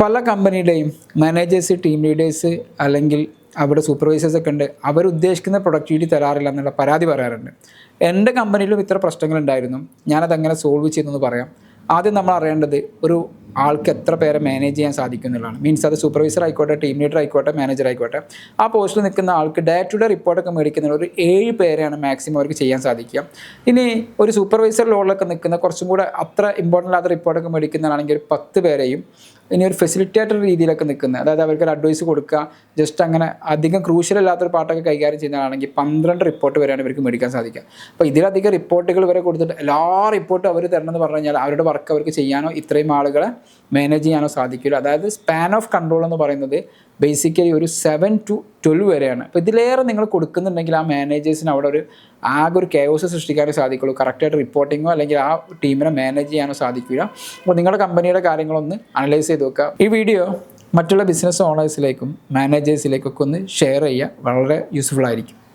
പല കമ്പനിയുടെയും managers, team leaders അല്ലെങ്കിൽ അവിടെ സൂപ്പർവൈസേഴ്സൊക്കെ ഉണ്ട്, അവരുദ്ദേശിക്കുന്ന പ്രൊഡക്ടിവിറ്റി തരാറില്ല എന്നുള്ള പരാതി പറയാറുണ്ട്. എൻ്റെ കമ്പനിയിലും ഇത്ര പ്രശ്നങ്ങളുണ്ടായിരുന്നു. ഞാനതങ്ങനെ സോൾവ് ചെയ്തെന്ന് പറയാം. ആദ്യം നമ്മൾ അറിയേണ്ടത് ഒരു ആൾക്ക് എത്ര പേരെ മാനേജ് ചെയ്യാൻ സാധിക്കും എന്നുള്ളതാണ്. മീൻസ് അത് സൂപ്പർവൈസർ ആയിക്കോട്ടെ, ടീം ലീഡർ ആയിക്കോട്ടെ, മാനേജർ ആയിക്കോട്ടെ, ആ പോസ്റ്റിൽ നിൽക്കുന്ന ആൾക്ക് ഡേ ടു ഡേ റിപ്പോർട്ടൊക്കെ മേടിക്കുന്ന ഒരു 7 പേരെയാണ് മാക്സിമം അവർക്ക് ചെയ്യാൻ സാധിക്കുക. ഇനി ഒരു സൂപ്പർവൈസർ റോളിലൊക്കെ നിൽക്കുന്ന കുറച്ചും കൂടെ അത്ര ഇമ്പോർട്ടൻ്റ് ആത്ത റിപ്പോർട്ടൊക്കെ മേടിക്കുന്നതാണെങ്കിൽ ഒരു 10 പേരെയും, ഇനി ഒരു ഫെസിലിറ്റേറ്റർ രീതിയിലൊക്കെ നിൽക്കുന്നത്, അതായത് അവർക്കൊരു അഡ്വൈസ് കൊടുക്കുക, ജസ്റ്റ് അങ്ങനെ അധികം ക്രൂഷ്യൽ അല്ലാത്തൊരു പാട്ടൊക്കെ കൈകാര്യം ചെയ്യുന്നതാണെങ്കിൽ 12 റിപ്പോർട്ട് വരെയാണ് ഇവർക്ക് മേടിക്കാൻ സാധിക്കുക. അപ്പോൾ ഇതിലധികം റിപ്പോർട്ടുകൾ വരെ കൊടുത്തിട്ട് എല്ലാ റിപ്പോർട്ടും അവർ തരണമെന്ന് പറഞ്ഞു കഴിഞ്ഞാൽ അവരുടെ വർക്ക് അവർക്ക് ചെയ്യാനോ ഇത്രയും ആളുകളെ മാനേജ് ചെയ്യാനോ സാധിക്കില്ല. അതായത് സ്പാൻ ഓഫ് കൺട്രോൾ എന്ന് പറയുന്നത് ബേസിക്കലി ഒരു 7 to 12 വരെയാണ്. അപ്പോൾ ഇതിലേറെ നിങ്ങൾ കൊടുക്കുന്നുണ്ടെങ്കിൽ ആ മാനേജേഴ്സിന് അവിടെ ആകെ ഒരു കെയോസ് സൃഷ്ടിക്കാനേ സാധിക്കുള്ളൂ. കറക്റ്റായിട്ട് റിപ്പോർട്ടിങ്ങോ അല്ലെങ്കിൽ ആ ടീമിനെ മാനേജ് ചെയ്യാനോ സാധിക്കില്ല. അപ്പോൾ നിങ്ങളുടെ കമ്പനിയുടെ കാര്യങ്ങളൊന്ന് അനലൈസ് ചെയ്ത് നോക്കുക. ഈ വീഡിയോ മറ്റുള്ള ബിസിനസ് ഓണേഴ്സിലേക്കും മാനേജേഴ്സിലേക്കൊക്കെ ഒന്ന് ഷെയർ ചെയ്യുക, വളരെ യൂസ്ഫുൾ ആയിരിക്കും.